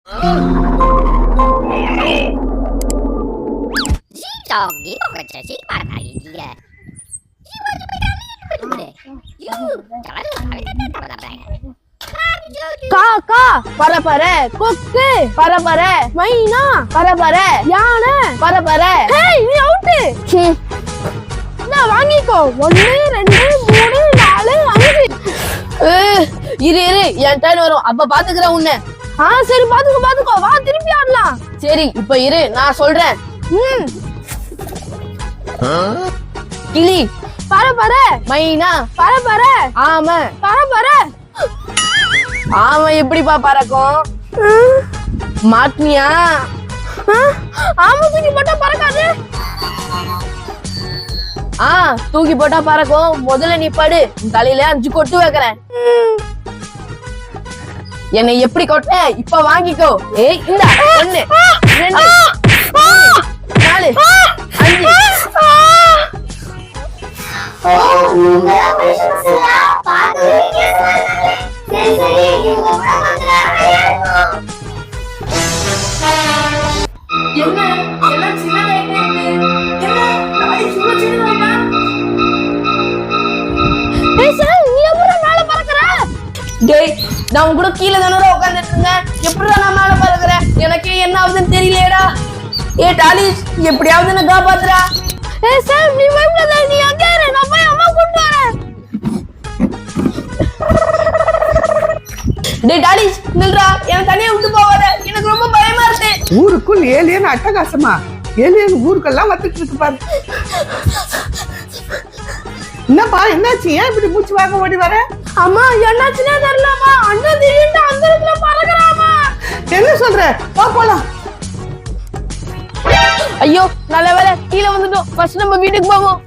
காக்கா பரபர, கொக்கு பரபர, மைனா பரபர, யானை பரபர. நீ அவுட்டு. வாங்கிக்கோ. 1 2 3 4 5. இரு என் டைம் வரும், அப்ப பாத்துக்கிறேன் உன்ன. சரி பாத்துக்கோ, வா திருப்பி ஆடலாம். சரி இப்ப இரு, நான் சொல்றேன். கிளி பரபர, மைனா பரபர, ஆமை பரபர. ஆமை எப்படிப்பா பறக்கும்? மாட்டினியா? ஆமை தூக்கி போட்டா பறக்காது. தூக்கி போட்டா பறக்கும். முதல்ல நீ படு, தலையில 5 கொட்டு வைக்கிறேன். என்னை எப்படி கொட்ட இப்ப வாங்கிக்கோ. இந்த 1 2 3 4 5. நான் கூட கீழே தானே உட்காந்துட்டு இருந்தேன். எப்படிதான் நான் மேல பறக்குறேன்? எனக்கு என்ன ஆகுதுன்னு தெரியலையேடா. டாலிஸ் எப்படியாவது என்ன காப்பாத்துறா. சார் நீ பயப்படாத, நீ அங்க இரு, நான் போய் அம்மா கூட்டிட்டு வரேன். டாலிஸ் நில்றா, எனக்கு தனியா விட்டு போகாத, எனக்கு ரொம்ப பயமா இருக்கு. ஊருக்குள் ஏலியன் அட்டகாசமா? ஏலியன் ஊருக்கெல்லாம் வந்துட்டு இருக்கு பாரு. என்னப்பா என்னாச்சு? ஏன் இப்படி மூச்சு வாங்க ஓடி வர? அம்மா என்னாச்சுன்னே தெரியலம்மா. அண்ணன் திடீர்னு அந்த இடத்துல பறக்குறாமா. என்ன சொல்ற? வா போலாம். ஐயோ நல்ல வேலை கீழே வந்துட்டோம். ஃபர்ஸ்ட் நம்ம வீட்டுக்கு போவோம்.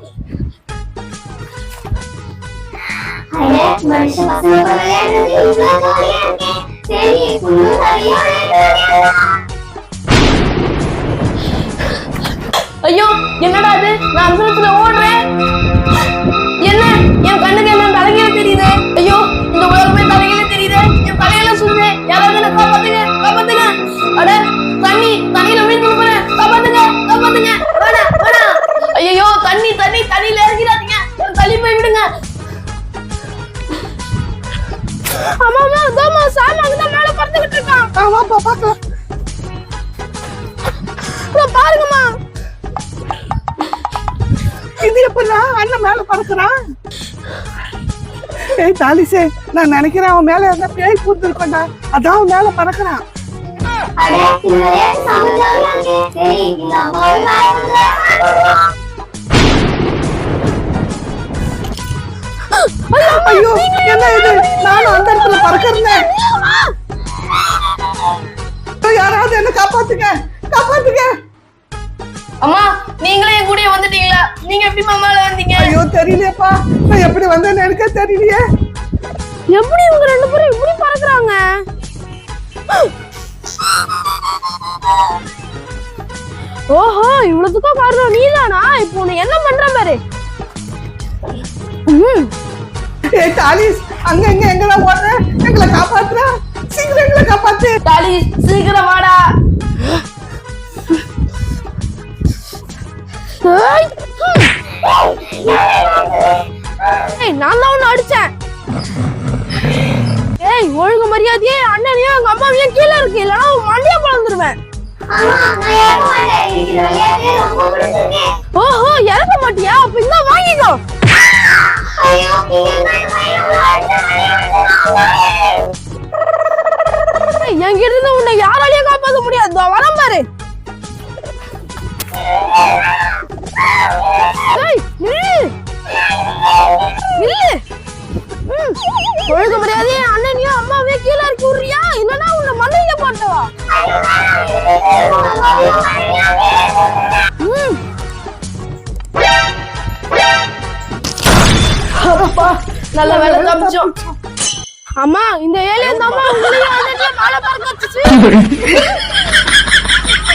ஐயோ என்னடா அது? நான் அந்தரத்துல ஓடுறேன். என்ன என் கண்ணுக்கு என்ன தலைகீழ தெரியுது? ஐயோ இந்த உலகமே தலைகீழ தெரியுது. என் தலையில சுடுது. யாராவது என்ன காப்பாத்துங்க. அட தண்ணியில விழுந்து போறேன். காப்பாத்துங்க. வேணாம். ஐயோ தண்ணியில இறங்கிடாதீங்க. தள்ளி போய் விடுங்க. அம்மா தோமா சாமி அங்கதான் மேல பறந்துகிட்டு இருக்கான். வாப்பா பாக்கலாம். பாருங்கம்மா. இது எப்படா அண்ணன் மேல பறக்குறான்? தாலிசே, நான் நினைக்கிறேன் அவன் மேல என்ன பேய் பூத்திருக்கோண்டா, அதான் அவன் மேல பறக்குறான். ஐயோ என்ன இது? நானும் அந்த இடத்துல பறக்கிறேன். யாராவது என்ன காப்பாத்துங்க. அம்மா நீங்களே என் கூட வந்துட்டீங்களா? நீங்க எப்படி மேல வந்தீங்க? ஐயோ தெரியலையேப்பா, நான் எப்படி வந்தேன்னு எனக்கு தெரியலையே. எப்படி இவங்க 2 பேரும் இப்படி பறக்குறாங்க? ஓஹோ இவ்வளவுக்கும் காரணம் நீதானா? இப்போ உன்னை என்ன பண்ற பாரு. டாலிஸ் அங்க எங்கடா ஓடுற? எங்களை காப்பாத்துறா, சீக்கிரம் எங்களை காப்பாத்து. டாலிஸ் சீக்கிரம் வாடா. நான் தான் உன்னை அடிச்சேன். ஒழுங்கு மரியாதையே அண்ணனையும் எங்க அம்மாவையும் கீழே இருக்கு, இல்லைன்னா மண்டியா பழந்துருவேன். ஓஹோ இறக்க மாட்டியா? அப்ப இந்த வாங்கிக்கோ. எங்க இருந்து உன்னை யாராலையும் காப்பாற்ற முடியாது. வரம் பாரு. ஒழுங்கு மரியாதையே அண்ணனையும் அம்மாவையும் கீழே இறக்கி விடுறியா? இல்லைன்னா உன்னை மண்டையில போட்டவா? நல்ல வேலை தப்பிச்சோம். அம்மா இந்த ஏலியன் அம்மா உங்களையும் மேல பறக்க வச்சுச்சு.